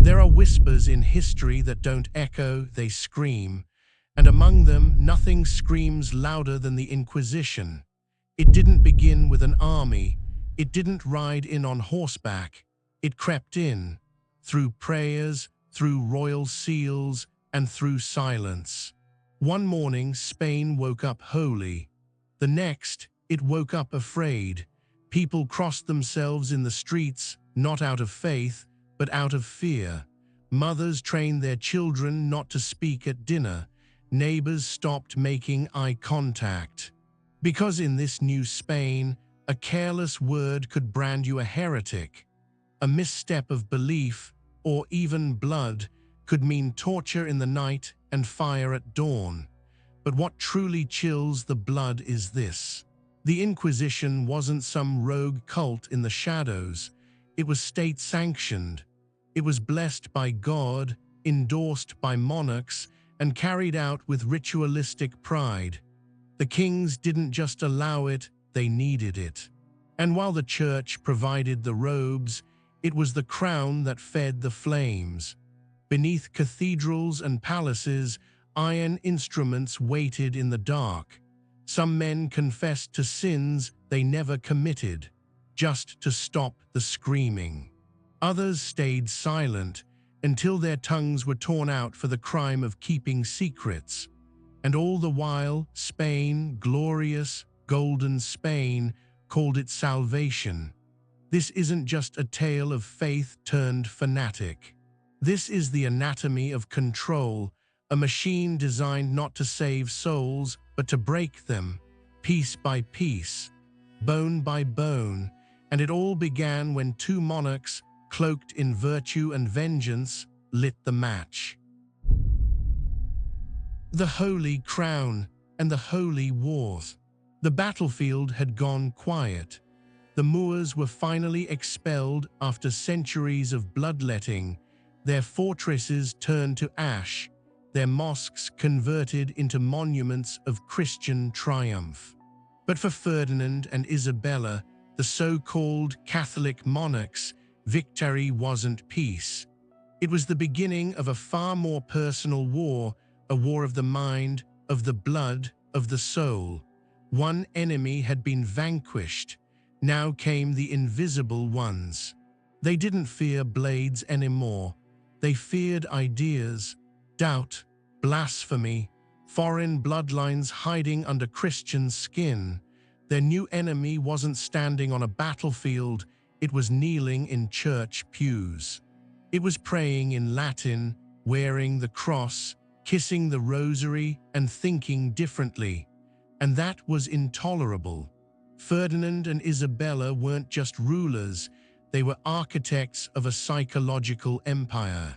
There are whispers in history that don't echo, they scream, and among them, nothing screams louder than the Inquisition. It didn't begin with an army, it didn't ride in on horseback, it crept in, through prayers, through royal seals, and through silence. One morning, Spain woke up holy. The next, it woke up afraid. People crossed themselves in the streets, not out of faith, but out of fear. Mothers trained their children not to speak at dinner. Neighbors stopped making eye contact. Because in this new Spain, a careless word could brand you a heretic. A misstep of belief, or even blood, could mean torture in the night and fire at dawn. But what truly chills the blood is this. The Inquisition wasn't some rogue cult in the shadows. It was state-sanctioned. It was blessed by God, endorsed by monarchs, and carried out with ritualistic pride. The kings didn't just allow it, they needed it. And while the church provided the robes, it was the crown that fed the flames. Beneath cathedrals and palaces, iron instruments waited in the dark. Some men confessed to sins they never committed, just to stop the screaming. Others stayed silent until their tongues were torn out for the crime of keeping secrets. And all the while, Spain, glorious, golden Spain, called it salvation. This isn't just a tale of faith turned fanatic. This is the anatomy of control, a machine designed not to save souls, but to break them, piece by piece, bone by bone. And it all began when two monarchs, cloaked in virtue and vengeance, lit the match. The Holy Crown and the Holy Wars. The battlefield had gone quiet. The Moors were finally expelled after centuries of bloodletting, their fortresses turned to ash, their mosques converted into monuments of Christian triumph. But for Ferdinand and Isabella, the so-called Catholic monarchs, victory wasn't peace. It was the beginning of a far more personal war, a war of the mind, of the blood, of the soul. One enemy had been vanquished. Now came the invisible ones. They didn't fear blades anymore. They feared ideas, doubt, blasphemy, foreign bloodlines hiding under Christian skin. Their new enemy wasn't standing on a battlefield, it was kneeling in church pews. It was praying in Latin, wearing the cross, kissing the rosary, and thinking differently. And that was intolerable. Ferdinand and Isabella weren't just rulers, they were architects of a psychological empire.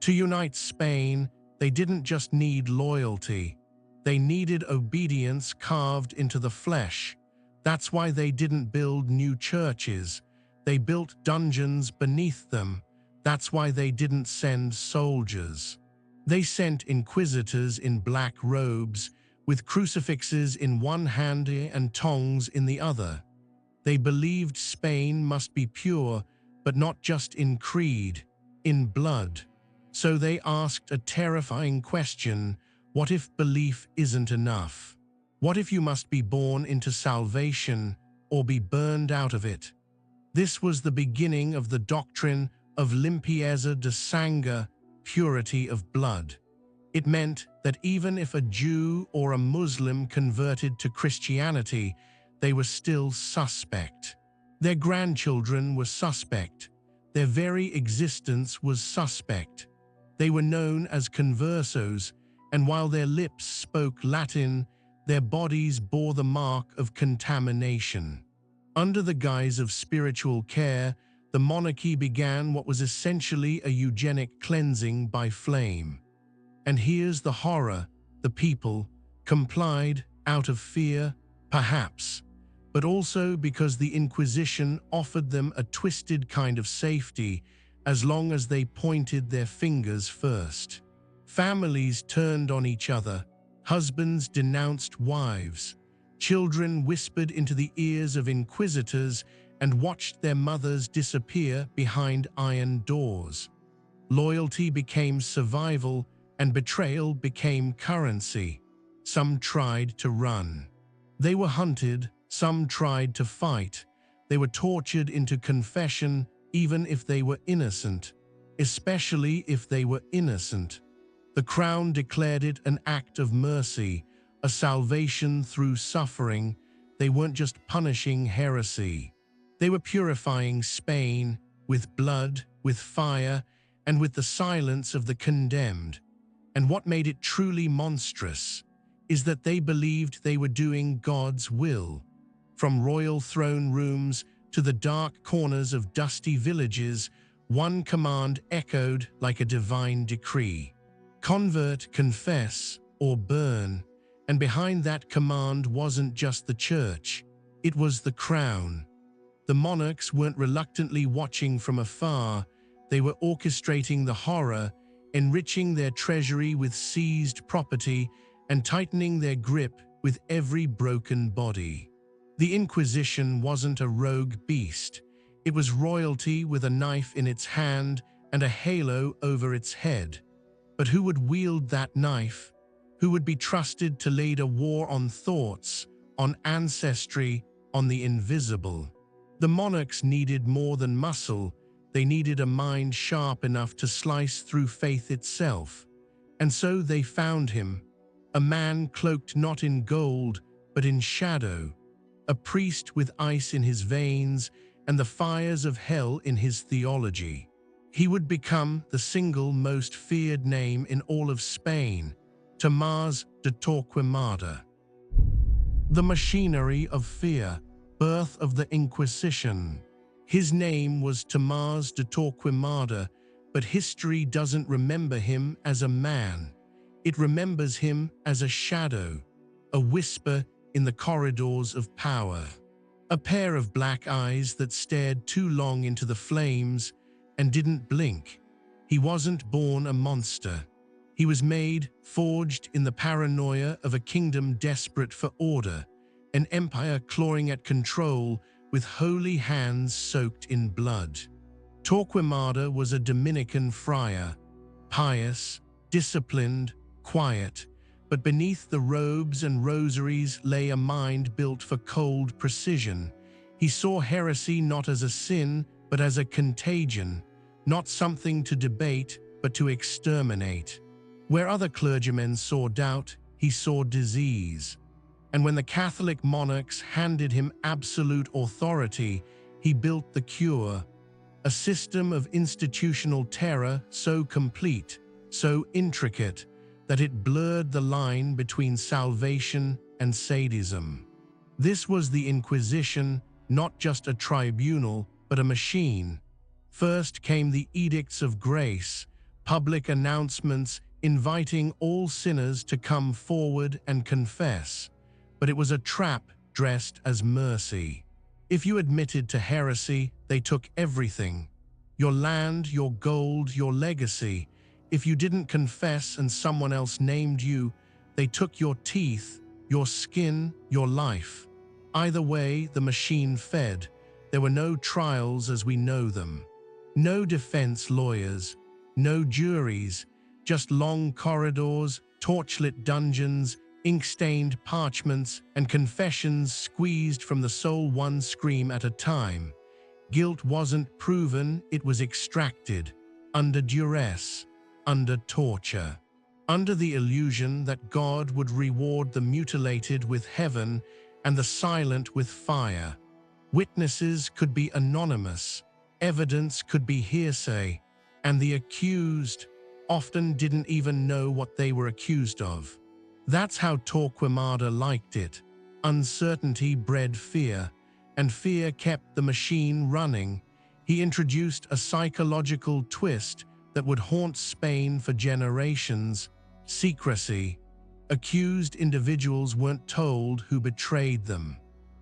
To unite Spain, they didn't just need loyalty. They needed obedience carved into the flesh. That's why they didn't build new churches. They built dungeons beneath them. That's why they didn't send soldiers. They sent inquisitors in black robes, with crucifixes in one hand and tongs in the other. They believed Spain must be pure, but not just in creed, in blood. So they asked a terrifying question: what if belief isn't enough? What if you must be born into salvation or be burned out of it? This was the beginning of the doctrine of limpieza de sangre, purity of blood. It meant that even if a Jew or a Muslim converted to Christianity, they were still suspect. Their grandchildren were suspect. Their very existence was suspect. They were known as conversos, and while their lips spoke Latin, their bodies bore the mark of contamination. Under the guise of spiritual care, the monarchy began what was essentially a eugenic cleansing by flame. And here's the horror: the people complied out of fear, perhaps, but also because the Inquisition offered them a twisted kind of safety as long as they pointed their fingers first. Families turned on each other, husbands denounced wives, children whispered into the ears of inquisitors and watched their mothers disappear behind iron doors. Loyalty became survival, and betrayal became currency. Some tried to run. They were hunted, some tried to fight. They were tortured into confession, even if they were innocent. Especially if they were innocent. The crown declared it an act of mercy, a salvation through suffering. They weren't just punishing heresy. They were purifying Spain with blood, with fire, and with the silence of the condemned. And what made it truly monstrous is that they believed they were doing God's will. From royal throne rooms to the dark corners of dusty villages, one command echoed like a divine decree. Convert, confess, or burn. And behind that command wasn't just the church, it was the crown. The monarchs weren't reluctantly watching from afar, they were orchestrating the horror, enriching their treasury with seized property, and tightening their grip with every broken body. The Inquisition wasn't a rogue beast. It was royalty with a knife in its hand and a halo over its head. But who would wield that knife? Who would be trusted to lead a war on thoughts, on ancestry, on the invisible? The monarchs needed more than muscle. They needed a mind sharp enough to slice through faith itself. And so they found him, a man cloaked not in gold, but in shadow, a priest with ice in his veins and the fires of hell in his theology. He would become the single most feared name in all of Spain, Tomás de Torquemada. The machinery of fear, birth of the Inquisition. His name was Tomás de Torquemada, but history doesn't remember him as a man. It remembers him as a shadow, a whisper in the corridors of power. A pair of black eyes that stared too long into the flames and didn't blink. He wasn't born a monster. He was made, forged in the paranoia of a kingdom desperate for order, an empire clawing at control with holy hands soaked in blood. Torquemada was a Dominican friar, pious, disciplined, quiet, but beneath the robes and rosaries lay a mind built for cold precision. He saw heresy not as a sin, but as a contagion, not something to debate, but to exterminate. Where other clergymen saw doubt, he saw disease. And when the Catholic monarchs handed him absolute authority, he built the cure, a system of institutional terror so complete, so intricate, that it blurred the line between salvation and sadism. This was the Inquisition, not just a tribunal, but a machine. First came the Edicts of Grace, public announcements inviting all sinners to come forward and confess. But it was a trap dressed as mercy. If you admitted to heresy, they took everything. Your land, your gold, your legacy. If you didn't confess and someone else named you, they took your teeth, your skin, your life. Either way, the machine fed. There were no trials as we know them. No defense lawyers, no juries, just long corridors, torchlit dungeons, ink-stained parchments, and confessions squeezed from the soul one scream at a time. Guilt wasn't proven, it was extracted, under duress, under torture, under the illusion that God would reward the mutilated with heaven and the silent with fire. Witnesses could be anonymous, evidence could be hearsay, and the accused often didn't even know what they were accused of. That's how Torquemada liked it. Uncertainty bred fear, and fear kept the machine running. He introduced a psychological twist that would haunt Spain for generations: secrecy. Accused individuals weren't told who betrayed them.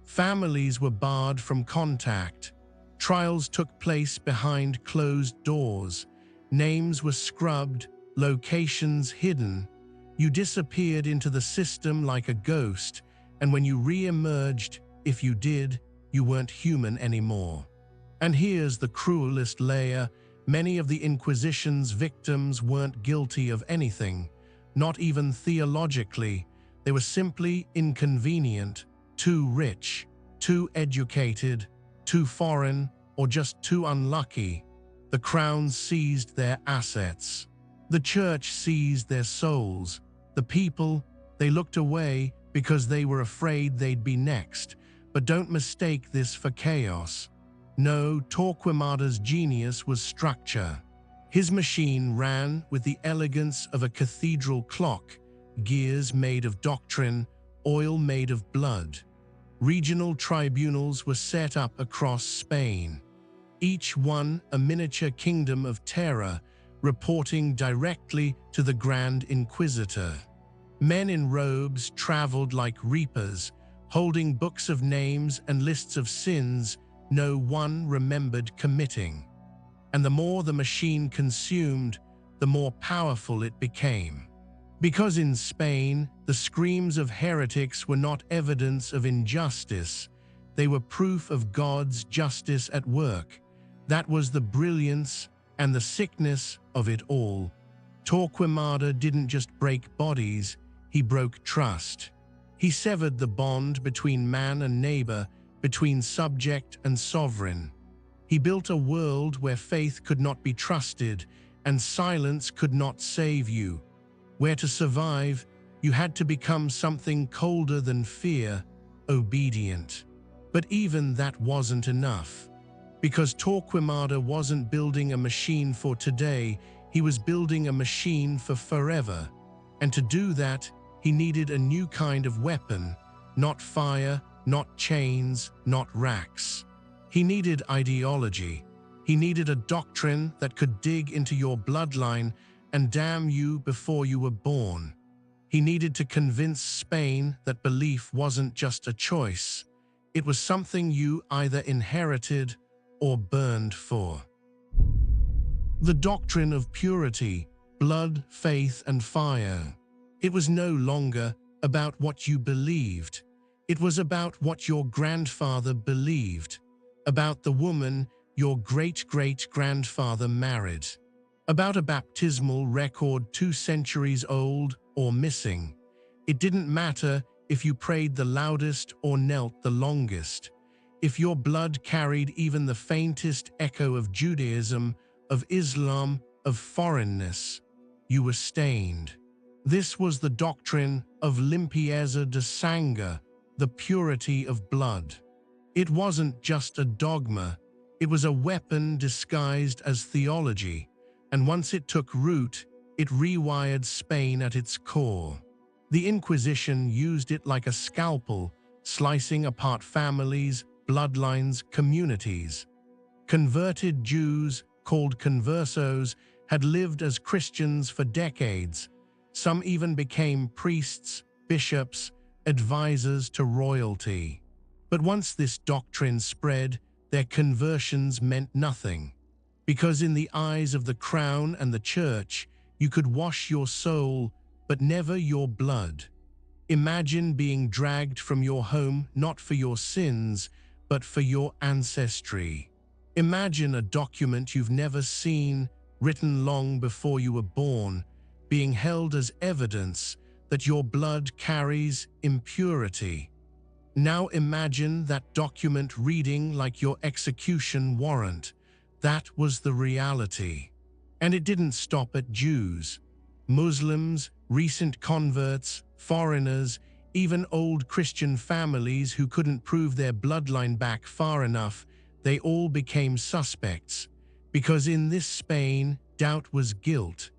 Families were barred from contact. Trials took place behind closed doors. Names were scrubbed, locations hidden. You disappeared into the system like a ghost, and when you re-emerged, if you did, you weren't human anymore. And here's the cruelest layer: Many of the Inquisition's victims weren't guilty of anything, not even theologically. They were simply inconvenient, too rich, too educated, too foreign, or just too unlucky. The crown seized their assets. The church seized their souls. The people, they looked away because they were afraid they'd be next. But don't mistake this for chaos. No, Torquemada's genius was structure. His machine ran with the elegance of a cathedral clock, gears made of doctrine, oil made of blood. Regional tribunals were set up across Spain, each one a miniature kingdom of terror, reporting directly to the Grand Inquisitor. Men in robes traveled like reapers, holding books of names and lists of sins no one remembered committing. And the more the machine consumed, the more powerful it became. Because in Spain, the screams of heretics were not evidence of injustice, they were proof of God's justice at work. That was the brilliance and the sickness of it all. Torquemada didn't just break bodies, he broke trust. He severed the bond between man and neighbor, between subject and sovereign. He built a world where faith could not be trusted and silence could not save you, where to survive, you had to become something colder than fear, obedient. But even that wasn't enough. Because Torquemada wasn't building a machine for today, he was building a machine for forever. And to do that, he needed a new kind of weapon, not fire, not chains, not racks. He needed ideology. He needed a doctrine that could dig into your bloodline and damn you before you were born. He needed to convince Spain that belief wasn't just a choice. It was something you either inherited or burned for. The doctrine of purity, blood, faith, and fire. It was no longer about what you believed. It was about what your grandfather believed, about the woman your great-great-grandfather married, about a baptismal record 2 centuries old or missing. It didn't matter if you prayed the loudest or knelt the longest. If your blood carried even the faintest echo of Judaism, of Islam, of foreignness, you were stained. This was the doctrine of limpieza de sangre, the purity of blood. It wasn't just a dogma, it was a weapon disguised as theology, and once it took root, it rewired Spain at its core. The Inquisition used it like a scalpel, slicing apart families, bloodlines, communities. Converted Jews, called conversos, had lived as Christians for decades. Some even became priests, bishops, advisors to royalty. But once this doctrine spread, their conversions meant nothing. Because in the eyes of the crown and the church, you could wash your soul, but never your blood. Imagine being dragged from your home not for your sins, but for your ancestry. Imagine a document you've never seen, written long before you were born, being held as evidence that your blood carries impurity. Now imagine that document reading like your execution warrant. That was the reality. And it didn't stop at Jews. Muslims, recent converts, foreigners, even old Christian families who couldn't prove their bloodline back far enough, they all became suspects. Because in this Spain, doubt was guilt,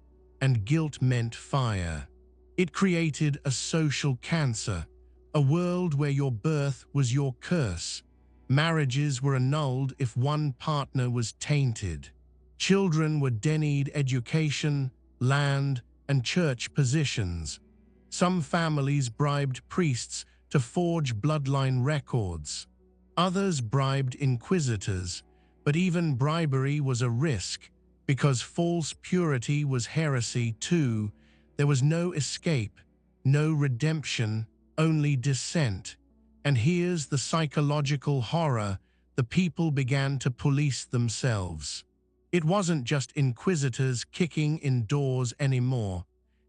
and guilt meant fire. It created a social cancer, a world where your birth was your curse. Marriages were annulled if one partner was tainted. Children were denied education, land, and church positions. Some families bribed priests to forge bloodline records. Others bribed inquisitors, but even bribery was a risk, because false purity was heresy too. There was no escape, no redemption, only dissent. And here's the psychological horror: the people began to police themselves. It wasn't just inquisitors kicking in doors anymore.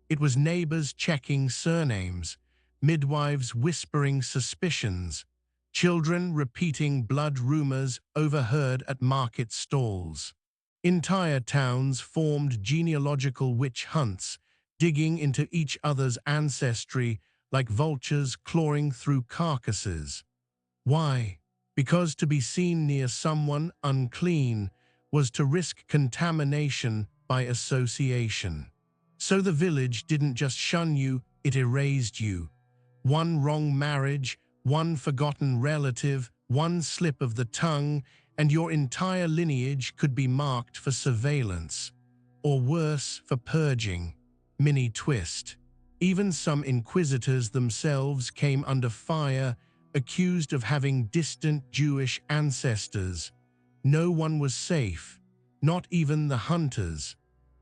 It was neighbors checking surnames, midwives whispering suspicions, children repeating blood rumors overheard at market stalls. Entire towns formed genealogical witch hunts, digging into each other's ancestry like vultures clawing through carcasses. Why? Because to be seen near someone unclean was to risk contamination by association. So the village didn't just shun you, it erased you. One wrong marriage, one forgotten relative, one slip of the tongue, and your entire lineage could be marked for surveillance, or worse, for purging. Mini twist. Even some inquisitors themselves came under fire, accused of having distant Jewish ancestors. No one was safe, not even the hunters.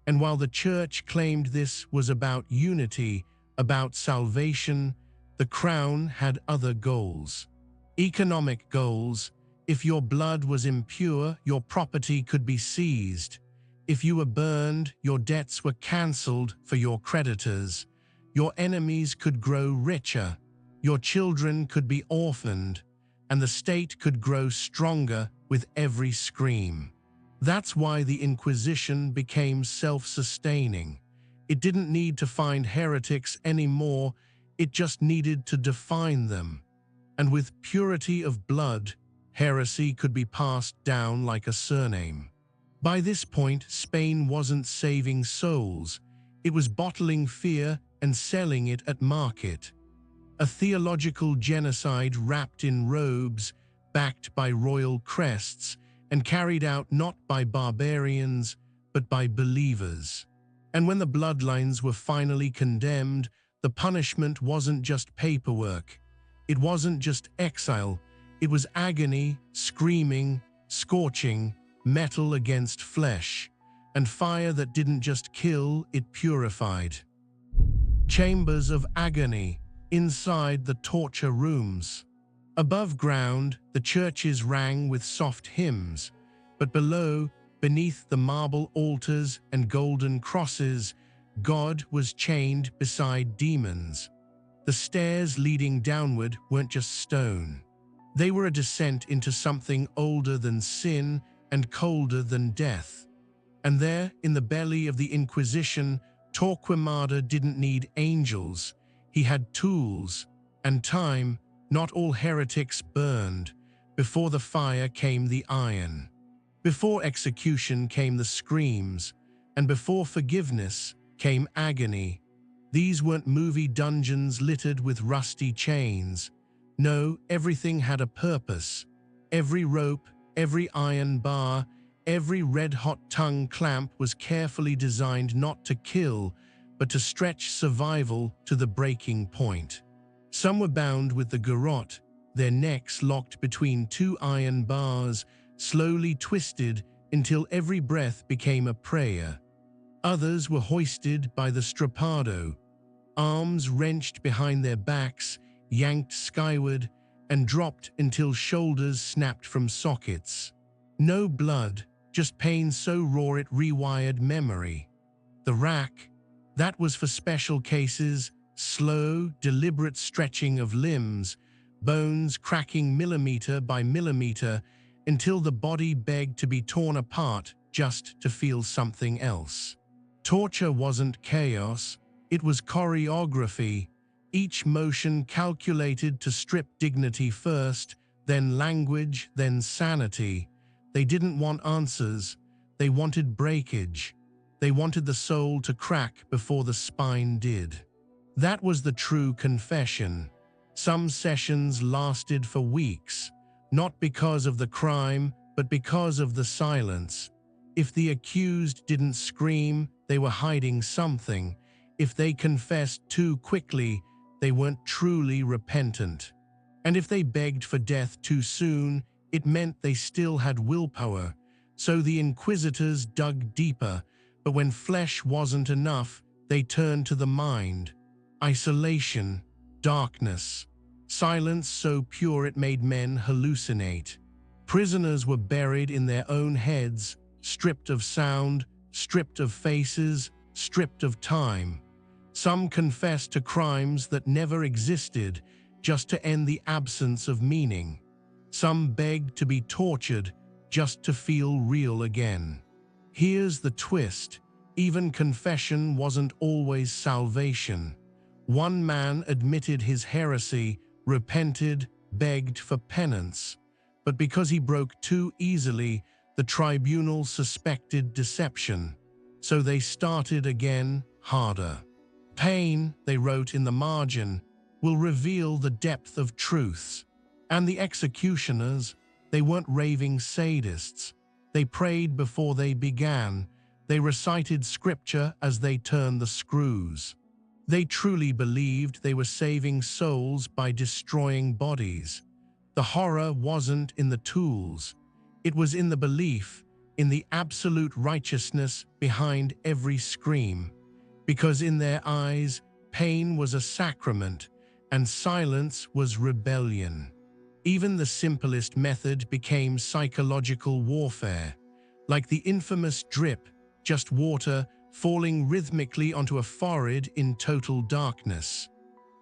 And while the church claimed this was about unity, about salvation, the crown had other goals. Economic goals. If your blood was impure, your property could be seized. If you were burned, your debts were cancelled for your creditors. Your enemies could grow richer. Your children could be orphaned, and the state could grow stronger with every scream. That's why the Inquisition became self-sustaining. It didn't need to find heretics anymore, it just needed to define them. And with purity of blood, heresy could be passed down like a surname. By this point, Spain wasn't saving souls, it was bottling fear and selling it at market. A theological genocide wrapped in robes, backed by royal crests, and carried out not by barbarians, but by believers. And when the bloodlines were finally condemned, the punishment wasn't just paperwork. It wasn't just exile, it was agony, screaming, scorching, metal against flesh, and fire that didn't just kill, it purified. Chambers of agony inside the torture rooms. Above ground, the churches rang with soft hymns, but below, beneath the marble altars and golden crosses, God was chained beside demons. The stairs leading downward weren't just stone. They were a descent into something older than sin and colder than death. And there, in the belly of the Inquisition, Torquemada didn't need angels. He had tools and time. Not all heretics burned. Before the fire came the iron. Before execution came the screams. And before forgiveness came agony. These weren't movie dungeons littered with rusty chains. No, everything had a purpose. Every rope, every iron bar, every red-hot tongue clamp was carefully designed not to kill, but to stretch survival to the breaking point. Some were bound with the garrote, their necks locked between two iron bars, slowly twisted until every breath became a prayer. Others were hoisted by the strappado, arms wrenched behind their backs, yanked skyward, and dropped until shoulders snapped from sockets. No blood, just pain so raw it rewired memory. The rack, that was for special cases, slow, deliberate stretching of limbs, bones cracking millimeter by millimeter until the body begged to be torn apart just to feel something else. Torture wasn't chaos, it was choreography, each motion calculated to strip dignity first, then language, then sanity. They didn't want answers, they wanted breakage. They wanted the soul to crack before the spine did. That was the true confession. Some sessions lasted for weeks, not because of the crime, but because of the silence. If the accused didn't scream, they were hiding something. If they confessed too quickly, they weren't truly repentant. And if they begged for death too soon, it meant they still had willpower. So the inquisitors dug deeper, but when flesh wasn't enough, they turned to the mind. Isolation, darkness, silence so pure it made men hallucinate. Prisoners were buried in their own heads, stripped of sound, stripped of faces, stripped of time. Some confessed to crimes that never existed just to end the absence of meaning. Some begged to be tortured just to feel real again. Here's the twist: even confession wasn't always salvation. One man admitted his heresy, repented, begged for penance. But because he broke too easily, the tribunal suspected deception. So they started again, harder. Pain, they wrote in the margin, will reveal the depth of truths. And the executioners, they weren't raving sadists. They prayed before they began. They recited scripture as they turned the screws. They truly believed they were saving souls by destroying bodies. The horror wasn't in the tools. It was in the belief, in the absolute righteousness behind every scream. Because in their eyes, pain was a sacrament, and silence was rebellion. Even the simplest method became psychological warfare. Like the infamous drip, just water falling rhythmically onto a forehead in total darkness.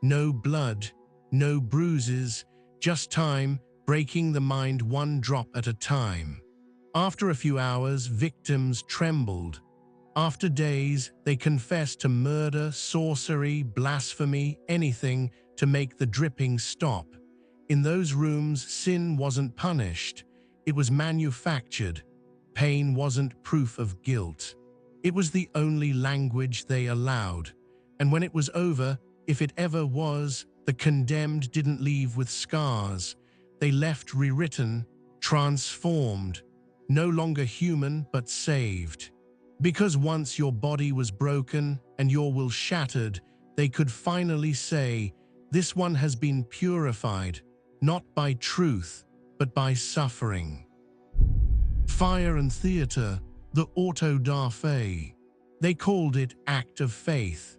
No blood, no bruises, just time breaking the mind one drop at a time. After a few hours, victims trembled. After days, they confessed to murder, sorcery, blasphemy, anything to make the dripping stop. In those rooms, sin wasn't punished. It was manufactured. Pain wasn't proof of guilt. It was the only language they allowed. And when it was over, if it ever was, the condemned didn't leave with scars. They left rewritten, transformed, no longer human but saved. Because once your body was broken and your will shattered, they could finally say, "This one has been purified, not by truth, but by suffering." Fire and theater, the auto da fe. They called it act of faith.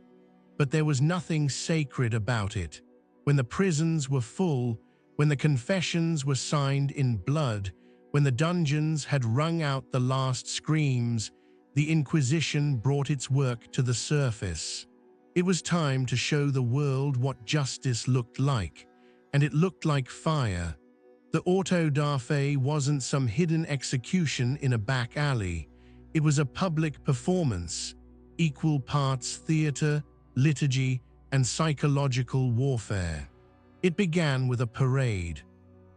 But there was nothing sacred about it. When the prisons were full, when the confessions were signed in blood, when the dungeons had wrung out the last screams, the Inquisition brought its work to the surface. It was time to show the world what justice looked like, and it looked like fire. The auto da fe wasn't some hidden execution in a back alley. It was a public performance, equal parts theater, liturgy, and psychological warfare. It began with a parade.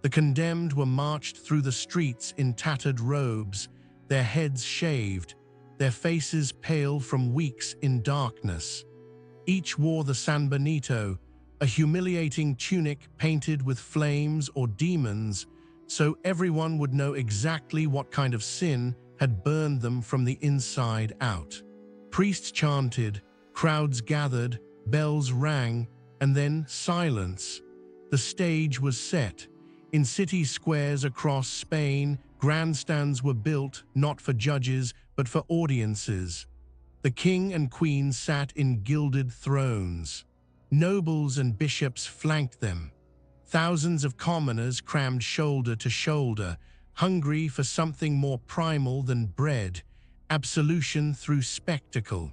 The condemned were marched through the streets in tattered robes, their heads shaved, their faces pale from weeks in darkness. Each wore the San Benito, a humiliating tunic painted with flames or demons, so everyone would know exactly what kind of sin had burned them from the inside out. Priests chanted, crowds gathered, bells rang, and then silence. The stage was set. In city squares across Spain, grandstands were built not for judges but for audiences. The king and queen sat in gilded thrones. Nobles and bishops flanked them. Thousands of commoners crammed shoulder to shoulder, hungry for something more primal than bread, absolution through spectacle.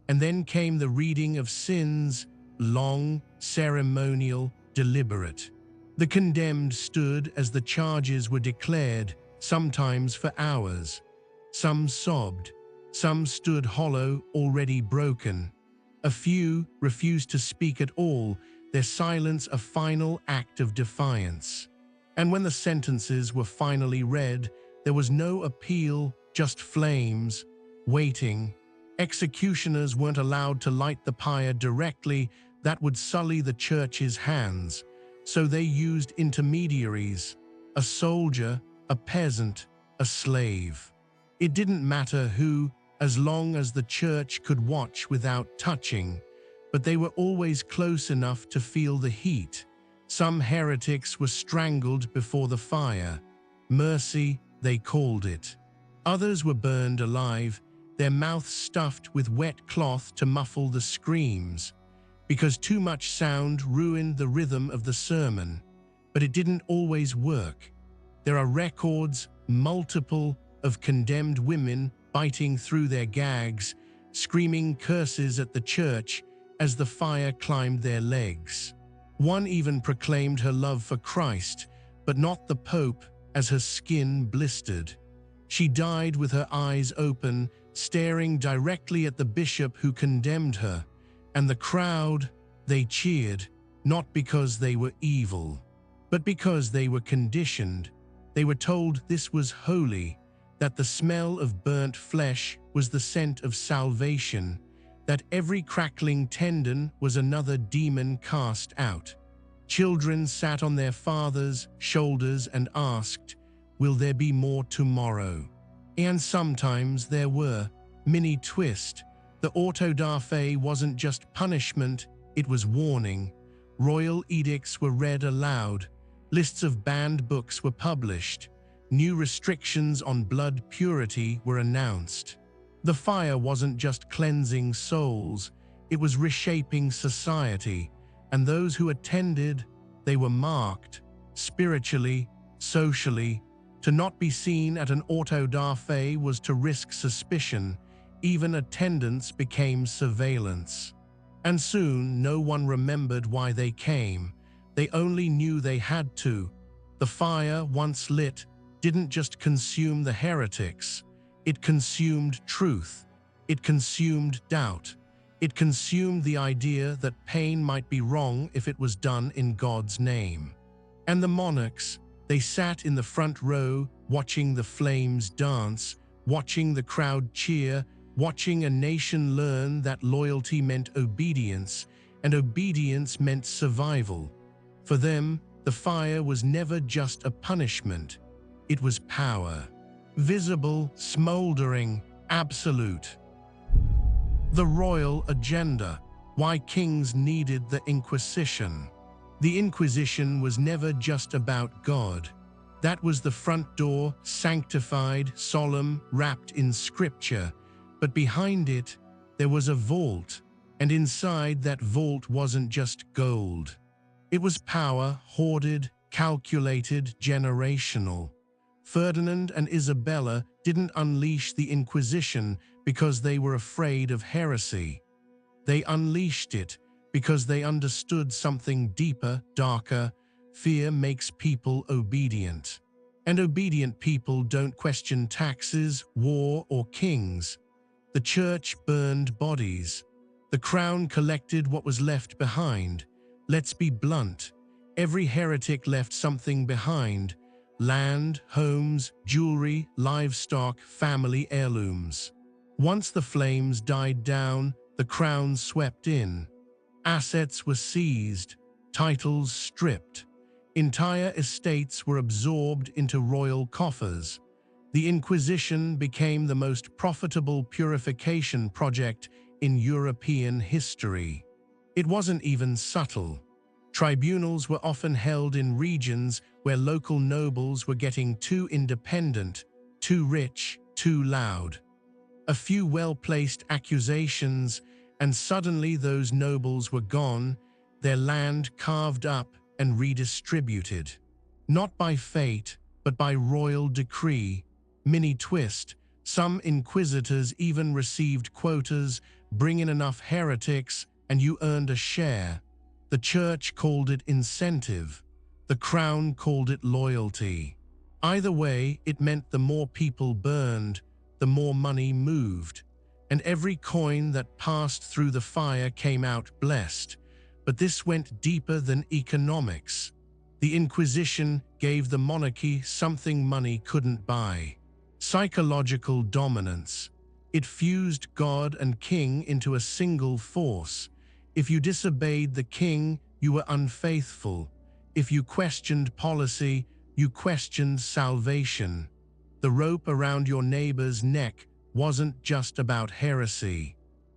And then came the reading of sins, long, ceremonial, deliberate. The condemned stood as the charges were declared, sometimes for hours. Some sobbed, some stood hollow, already broken. A few refused to speak at all, their silence a final act of defiance. And when the sentences were finally read, there was no appeal, just flames, waiting. Executioners weren't allowed to light the pyre directly, that would sully the church's hands. So they used intermediaries, a soldier, a peasant, a slave. It didn't matter who, as long as the church could watch without touching, but they were always close enough to feel the heat. Some heretics were strangled before the fire. Mercy, they called it. Others were burned alive, their mouths stuffed with wet cloth to muffle the screams, because too much sound ruined the rhythm of the sermon. But it didn't always work. There are records, multiple, of condemned women biting through their gags, screaming curses at the church as the fire climbed their legs. One even proclaimed her love for Christ, but not the Pope, as her skin blistered. She died with her eyes open, staring directly at the bishop who condemned her, and the crowd, they cheered, not because they were evil, but because they were conditioned. They were told this was holy, that the smell of burnt flesh was the scent of salvation, that every crackling tendon was another demon cast out. Children sat on their fathers' shoulders and asked, "Will there be more tomorrow?" And sometimes there were. Mini twist. The auto da fe wasn't just punishment, it was warning. Royal edicts were read aloud. Lists of banned books were published. New restrictions on blood purity were announced. The fire wasn't just cleansing souls, it was reshaping society, and those who attended, they were marked, spiritually, socially. To not be seen at an auto da fe was to risk suspicion. Even attendance became surveillance. And soon no one remembered why they came. They only knew they had to. The fire, once lit, didn't just consume the heretics. It consumed truth. It consumed doubt. It consumed the idea that pain might be wrong if it was done in God's name. And the monarchs, they sat in the front row, watching the flames dance, watching the crowd cheer, watching a nation learn that loyalty meant obedience, and obedience meant survival. For them, the fire was never just a punishment. It was power. Visible, smoldering, absolute. The royal agenda. Why kings needed the Inquisition. The Inquisition was never just about God. That was the front door, sanctified, solemn, wrapped in scripture. But behind it, there was a vault, and inside that vault wasn't just gold. It was power, hoarded, calculated, generational. Ferdinand and Isabella didn't unleash the Inquisition because they were afraid of heresy. They unleashed it because they understood something deeper, darker. Fear makes people obedient. And obedient people don't question taxes, war, or kings. The church burned bodies. The crown collected what was left behind. Let's be blunt. Every heretic left something behind. Land, homes, jewelry, livestock, family heirlooms. Once the flames died down, the crown swept in. Assets were seized, titles stripped. Entire estates were absorbed into royal coffers. The Inquisition became the most profitable purification project in European history. It wasn't even subtle. Tribunals were often held in regions where local nobles were getting too independent, too rich, too loud. A few well-placed accusations, and suddenly those nobles were gone, their land carved up and redistributed. Not by fate, but by royal decree. Mini twist, some inquisitors even received quotas, bring in enough heretics, and you earned a share. The church called it incentive. The crown called it loyalty. Either way, it meant the more people burned, the more money moved. And every coin that passed through the fire came out blessed. But this went deeper than economics. The Inquisition gave the monarchy something money couldn't buy: psychological dominance. It fused God and king into a single force. If you disobeyed the king, you were unfaithful. If you questioned policy, you questioned salvation. The rope around your neighbor's neck wasn't just about heresy.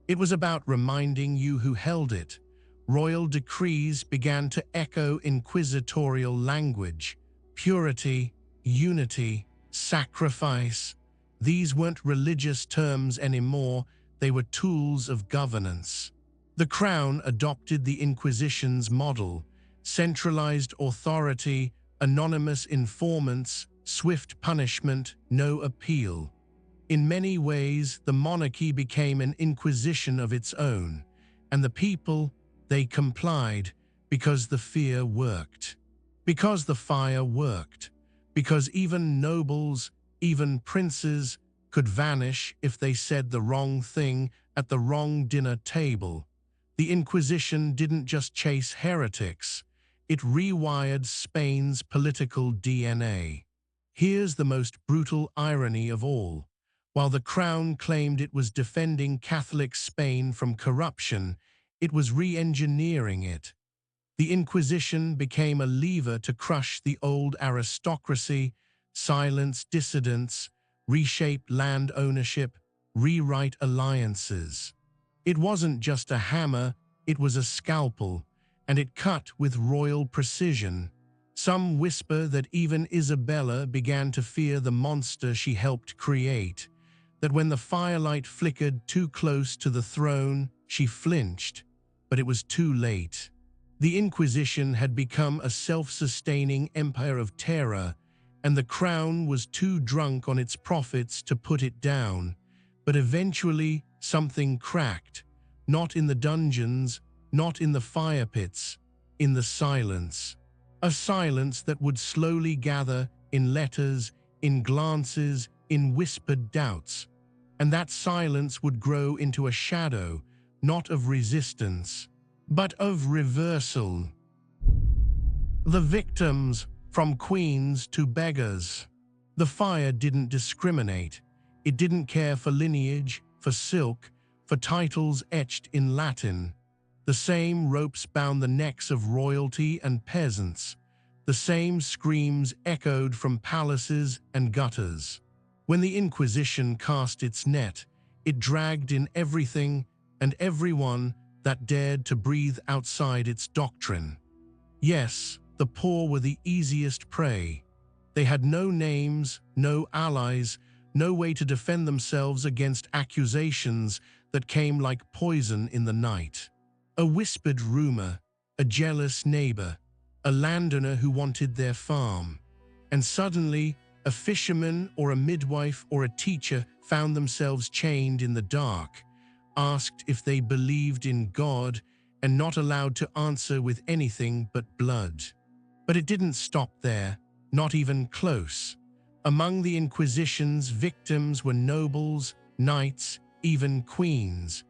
It was about reminding you who held it. Royal decrees began to echo inquisitorial language: purity, unity, sacrifice. These weren't religious terms anymore, they were tools of governance. The crown adopted the Inquisition's model: centralized authority, anonymous informants, swift punishment, no appeal. In many ways, the monarchy became an inquisition of its own, and the people, they complied because the fear worked. Because the fire worked. Because even nobles, even princes, could vanish if they said the wrong thing at the wrong dinner table. The Inquisition didn't just chase heretics, it rewired Spain's political DNA. Here's the most brutal irony of all. While the Crown claimed it was defending Catholic Spain from corruption, it was re-engineering it. The Inquisition became a lever to crush the old aristocracy, silence dissidents, reshape land ownership, rewrite alliances. It wasn't just a hammer, it was a scalpel, and it cut with royal precision. Some whisper that even Isabella began to fear the monster she helped create, that when the firelight flickered too close to the throne, she flinched, but it was too late. The Inquisition had become a self-sustaining empire of terror, and the Crown was too drunk on its profits to put it down. But eventually, something cracked, not in the dungeons, not in the fire pits, in the silence. A silence that would slowly gather in letters, in glances, in whispered doubts. And that silence would grow into a shadow, not of resistance, but of reversal. The victims, from queens to beggars. The fire didn't discriminate. It didn't care for lineage, for silk, for titles etched in Latin. The same ropes bound the necks of royalty and peasants. The same screams echoed from palaces and gutters. When the Inquisition cast its net, it dragged in everything and everyone that dared to breathe outside its doctrine. Yes, the poor were the easiest prey. They had no names, no allies, no way to defend themselves against accusations that came like poison in the night. A whispered rumor, a jealous neighbor, a landowner who wanted their farm. And suddenly, a fisherman or a midwife or a teacher found themselves chained in the dark, asked if they believed in God, and not allowed to answer with anything but blood. But it didn't stop there, not even close. Among the Inquisition's victims were nobles, knights, even queens.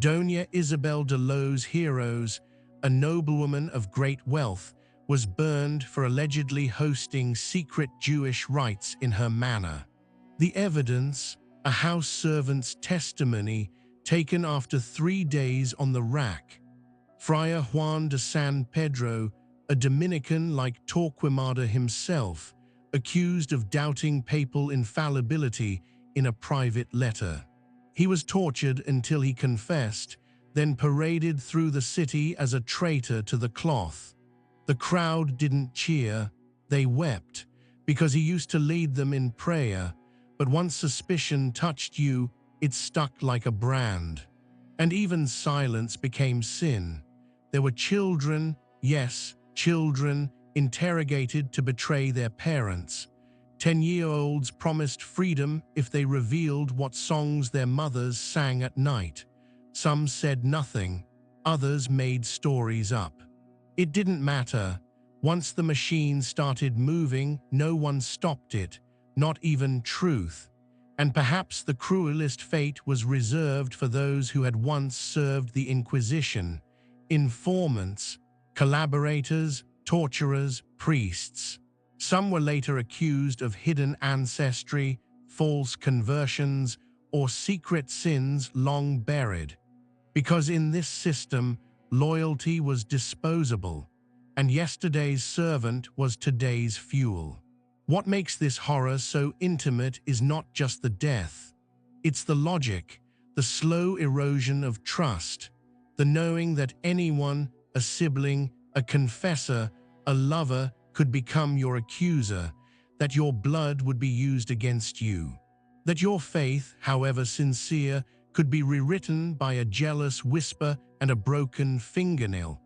Doña Isabel de los Heroes, a noblewoman of great wealth, was burned for allegedly hosting secret Jewish rites in her manor. The evidence, a house servant's testimony taken after 3 days on the rack. Friar Juan de San Pedro, a Dominican like Torquemada himself, accused of doubting papal infallibility in a private letter. He was tortured until he confessed, then paraded through the city as a traitor to the cloth. The crowd didn't cheer, they wept, because he used to lead them in prayer, but once suspicion touched you, it stuck like a brand. And even silence became sin. There were children, yes, children, interrogated to betray their parents. 10-year-olds promised freedom if they revealed what songs their mothers sang at night. Some said nothing, others made stories up. It didn't matter. Once the machine started moving, no one stopped it, not even truth. And perhaps the cruelest fate was reserved for those who had once served the Inquisition: informants, collaborators, torturers, priests. Some were later accused of hidden ancestry, false conversions, or secret sins long buried. Because in this system, loyalty was disposable, and yesterday's servant was today's fuel. What makes this horror so intimate is not just the death. It's the logic, the slow erosion of trust, the knowing that anyone, a sibling, a confessor, a lover, could become your accuser, that your blood would be used against you, that your faith, however sincere, could be rewritten by a jealous whisper and a broken fingernail.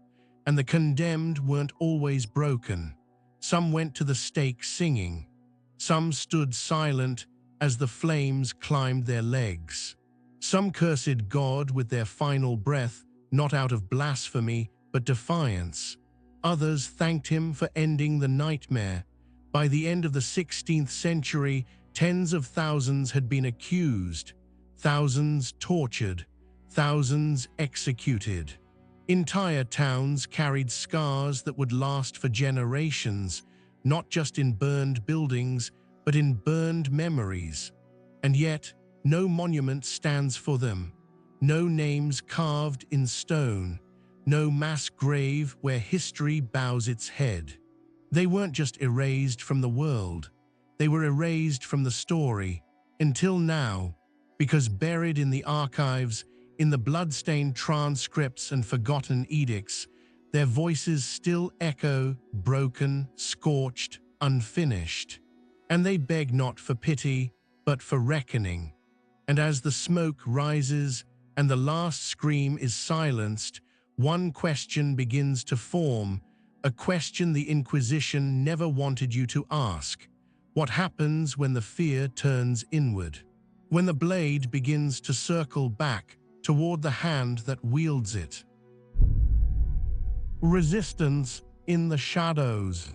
And the condemned weren't always broken. Some went to the stake singing. Some stood silent as the flames climbed their legs. Some cursed God with their final breath, not out of blasphemy, but defiance. Others thanked him for ending the nightmare. By the end of the 16th century, tens of thousands had been accused, thousands tortured, thousands executed. Entire towns carried scars that would last for generations, not just in burned buildings, but in burned memories. And yet, no monument stands for them, no names carved in stone, no mass grave where history bows its head. They weren't just erased from the world, they were erased from the story, until now, because buried in the archives, in the blood-stained transcripts and forgotten edicts, their voices still echo, broken, scorched, unfinished. And they beg not for pity, but for reckoning. And as the smoke rises and the last scream is silenced, one question begins to form, a question the Inquisition never wanted you to ask. What happens when the fear turns inward? When the blade begins to circle back toward the hand that wields it? Resistance in the shadows.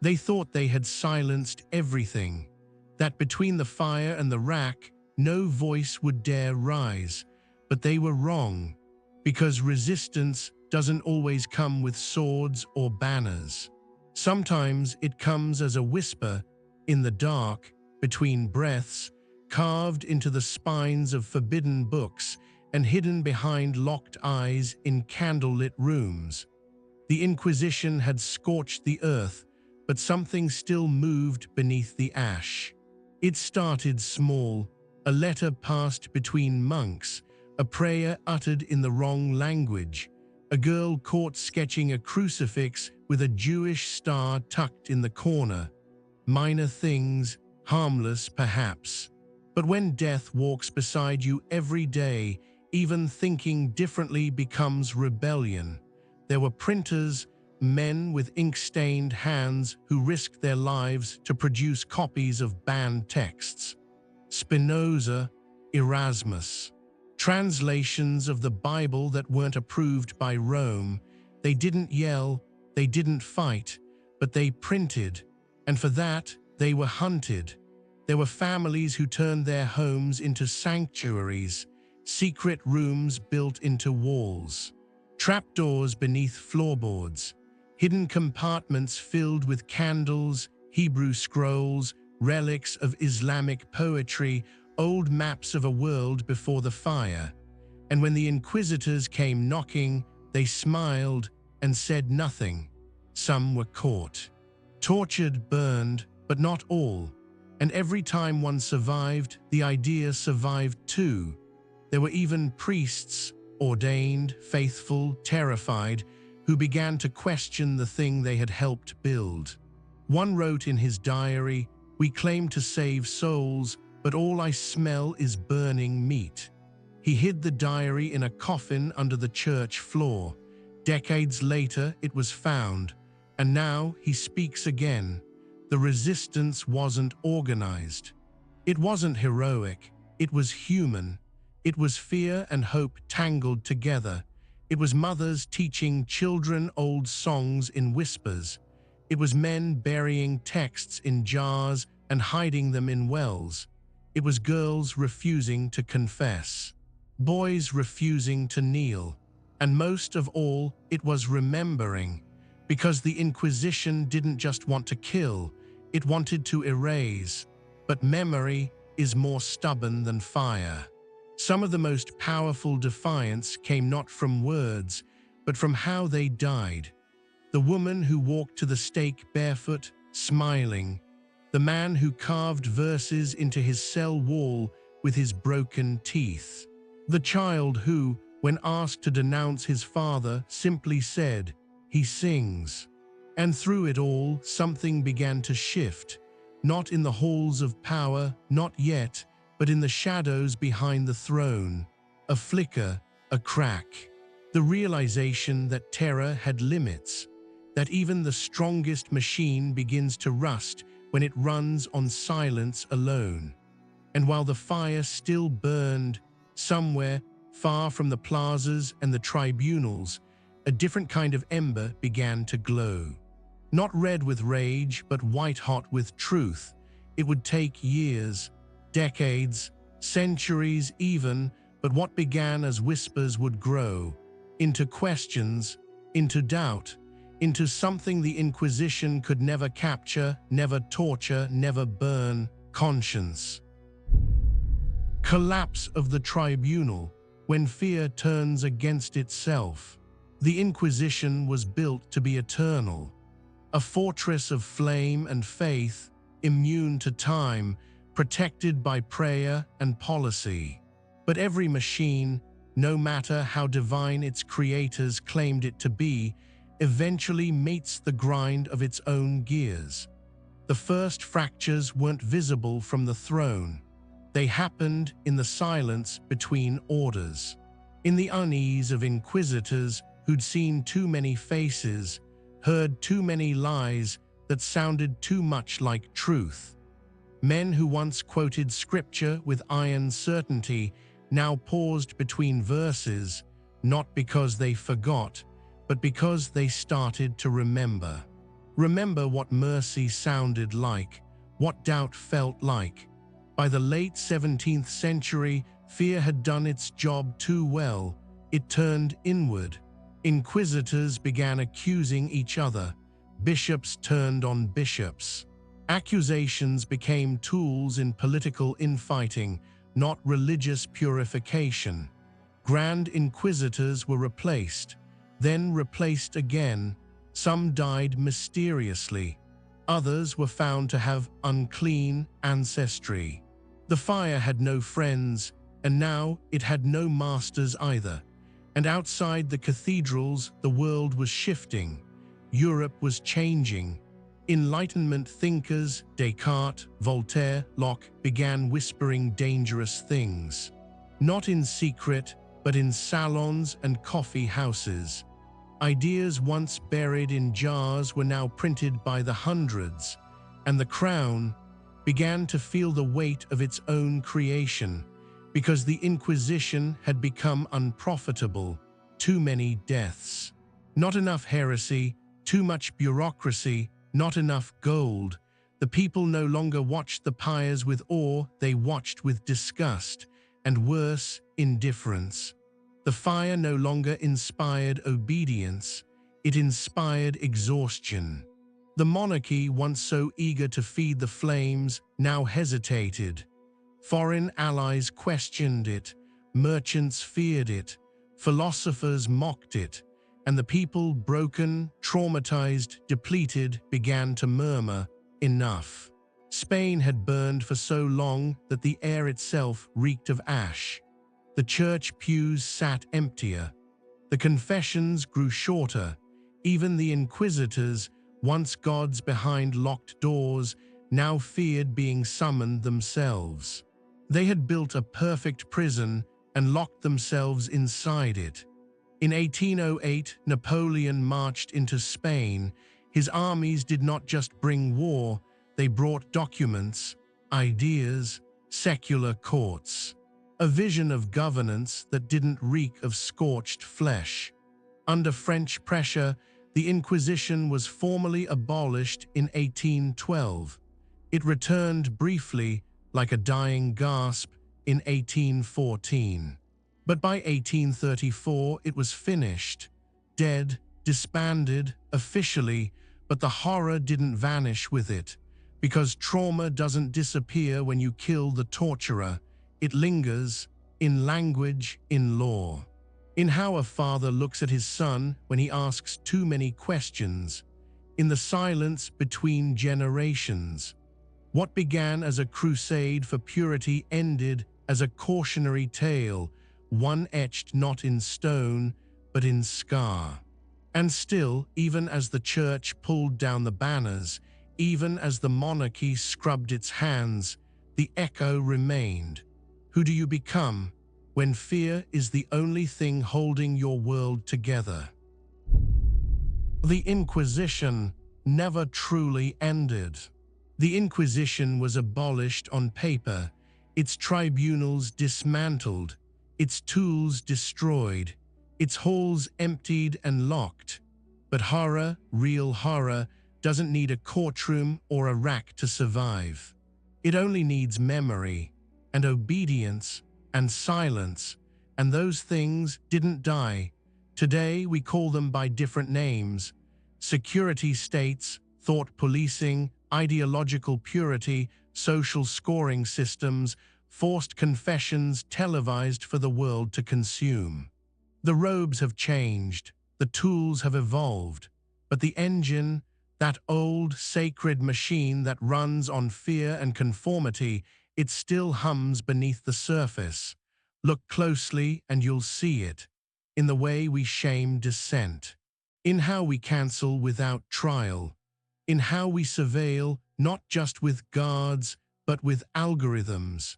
They thought they had silenced everything, that between the fire and the rack, no voice would dare rise. But they were wrong, because resistance doesn't always come with swords or banners. Sometimes it comes as a whisper, in the dark, between breaths, carved into the spines of forbidden books and hidden behind locked eyes in candlelit rooms. The Inquisition had scorched the earth, but something still moved beneath the ash. It started small, a letter passed between monks, a prayer uttered in the wrong language, a girl caught sketching a crucifix with a Jewish star tucked in the corner. Minor things, harmless perhaps. But when death walks beside you every day, even thinking differently becomes rebellion. There were printers, men with ink-stained hands who risked their lives to produce copies of banned texts. Spinoza, Erasmus. Translations of the Bible that weren't approved by Rome. They didn't yell, they didn't fight, but they printed, and for that they were hunted. There were families who turned their homes into sanctuaries, secret rooms built into walls, trapdoors beneath floorboards, hidden compartments filled with candles, Hebrew scrolls, relics of Islamic poetry, old maps of a world before the fire. And when the inquisitors came knocking, they smiled and said nothing. Some were caught, tortured, burned, but not all. And every time one survived, the idea survived too. There were even priests, ordained, faithful, terrified, who began to question the thing they had helped build. One wrote in his diary, "We claim to save souls, but all I smell is burning meat." He hid the diary in a coffin under the church floor. Decades later, it was found, and now he speaks again. The resistance wasn't organized. It wasn't heroic. It was human. It was fear and hope tangled together. It was mothers teaching children old songs in whispers. It was men burying texts in jars and hiding them in wells. It was girls refusing to confess, boys refusing to kneel, and most of all, it was remembering, because the Inquisition didn't just want to kill, it wanted to erase. But memory is more stubborn than fire. Some of the most powerful defiance came not from words, but from how they died. The woman who walked to the stake barefoot, smiling. The man who carved verses into his cell wall with his broken teeth. The child who, when asked to denounce his father, simply said, "He sings." And through it all, something began to shift. Not in the halls of power, not yet, but in the shadows behind the throne. A flicker, a crack. The realization that terror had limits, that even the strongest machine begins to rust when it runs on silence alone. And while the fire still burned, somewhere far from the plazas and the tribunals, a different kind of ember began to glow. Not red with rage, but white-hot with truth. It would take years, decades, centuries even, but what began as whispers would grow into questions, into doubt, into something the Inquisition could never capture, never torture, never burn: conscience. Collapse of the tribunal. When fear turns against itself. The Inquisition was built to be eternal, a fortress of flame and faith, immune to time, protected by prayer and policy. But every machine, no matter how divine its creators claimed it to be, eventually meets the grind of its own gears. The first fractures weren't visible from the throne. They happened in the silence between orders, in the unease of inquisitors who'd seen too many faces, heard too many lies that sounded too much like truth. Men who once quoted scripture with iron certainty now paused between verses, not because they forgot, but because they started to remember. Remember what mercy sounded like, what doubt felt like. By the late 17th century, fear had done its job too well. It turned inward. Inquisitors began accusing each other. Bishops turned on bishops. Accusations became tools in political infighting, not religious purification. Grand inquisitors were replaced, then replaced again. Some died mysteriously. Others were found to have unclean ancestry. The fire had no friends, and now it had no masters either. And outside the cathedrals, the world was shifting. Europe was changing. Enlightenment thinkers, Descartes, Voltaire, Locke, began whispering dangerous things. Not in secret, but in salons and coffee houses. Ideas once buried in jars were now printed by the hundreds, and the crown began to feel the weight of its own creation, because the Inquisition had become unprofitable. Too many deaths. Not enough heresy, too much bureaucracy, not enough gold. The people no longer watched the pyres with awe, they watched with disgust, and worse, indifference. The fire no inspired inspired obedience, it inspired exhaustion. The monarchy, once so eager to feed the flames, now hesitated. Foreign allies questioned it, merchants feared it, philosophers mocked it, and the people, broken, traumatized, depleted, began to murmur, enough. Spain had burned for so long that the air itself reeked of ash. The church pews sat emptier. The confessions grew shorter. Even the inquisitors, once gods behind locked doors, now feared being summoned themselves. They had built a perfect prison and locked themselves inside it. In 1808, Napoleon marched into Spain. His armies did not just bring war, they brought documents, ideas, secular courts. A vision of governance that didn't reek of scorched flesh. Under French pressure, the Inquisition was formally abolished in 1812. It returned briefly, like a dying gasp, in 1814. But by 1834, it was finished. Dead, disbanded, officially, but the horror didn't vanish with it. Because trauma doesn't disappear when you kill the torturer. It lingers, in language, in law. In how a father looks at his son when he asks too many questions. In the silence between generations. What began as a crusade for purity ended as a cautionary tale, one etched not in stone, but in scar. And still, even as the church pulled down the banners, even as the monarchy scrubbed its hands, the echo remained. Who do you become when fear is the only thing holding your world together? The Inquisition never truly ended. The Inquisition was abolished on paper, its tribunals dismantled, its tools destroyed, its halls emptied and locked. But horror, real horror, doesn't need a courtroom or a rack to survive. It only needs memory, and obedience, and silence, and those things didn't die. Today we call them by different names: security states, thought policing, ideological purity, social scoring systems, forced confessions televised for the world to consume. The robes have changed, the tools have evolved, but the engine, that old, sacred machine that runs on fear and conformity, it still hums beneath the surface. Look closely and you'll see it, in the way we shame dissent, in how we cancel without trial, in how we surveil not just with guards, but with algorithms,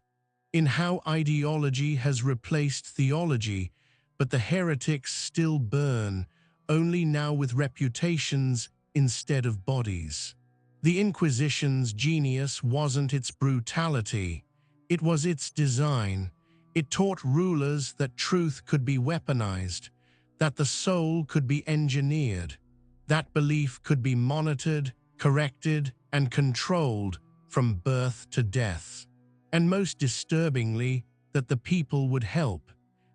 in how ideology has replaced theology, but the heretics still burn, only now with reputations instead of bodies. The Inquisition's genius wasn't its brutality, it was its design. It taught rulers that truth could be weaponized, that the soul could be engineered, that belief could be monitored, corrected, and controlled from birth to death. And most disturbingly, that the people would help,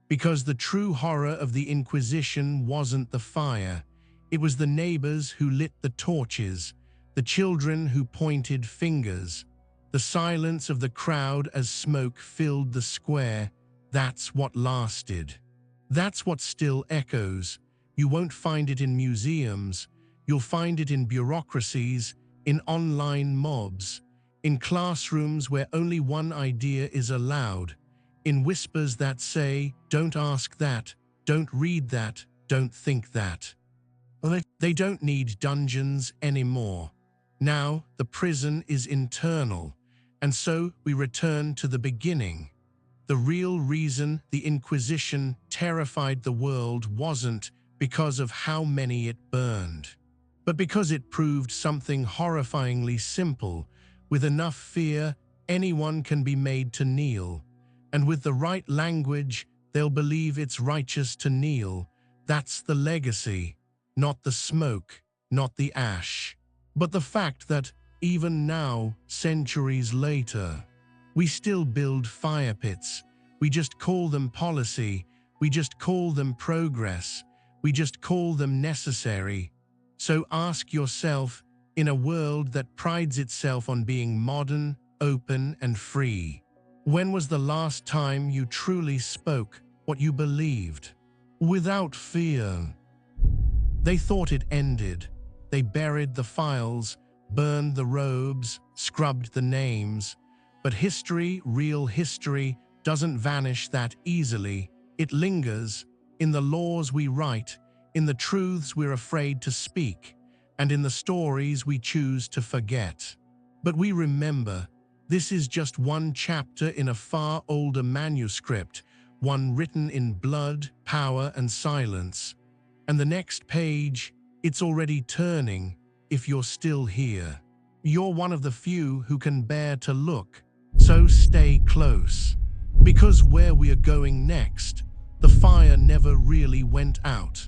because the true horror of the Inquisition wasn't the fire, it was the neighbors who lit the torches, the children who pointed fingers, the silence of the crowd as smoke filled the square. That's what lasted. That's what still echoes. You won't find it in museums. You'll find it in bureaucracies, in online mobs, in classrooms where only one idea is allowed, in whispers that say, "Don't ask that, don't read that, don't think that." They don't need dungeons anymore. Now the prison is internal, and so we return to the beginning. The real reason the Inquisition terrified the world wasn't because of how many it burned, but because it proved something horrifyingly simple. With enough fear, anyone can be made to kneel, and with the right language, they'll believe it's righteous to kneel. That's the legacy, not the smoke, not the ash, but the fact that even now, centuries later, we still build fire pits. We just call them policy. We just call them progress. We just call them necessary. So ask yourself, in a world that prides itself on being modern, open, and free, when was the last time you truly spoke what you believed? Without fear. They thought it ended. They buried the files, burned the robes, scrubbed the names. But history, real history, doesn't vanish that easily. It lingers in the laws we write, in the truths we're afraid to speak, and in the stories we choose to forget. But we remember, this is just one chapter in a far older manuscript, one written in blood, power, and silence. And the next page, it's already turning, if you're still here. You're one of the few who can bear to look, so stay close. Because where we are going next, the fire never really went out.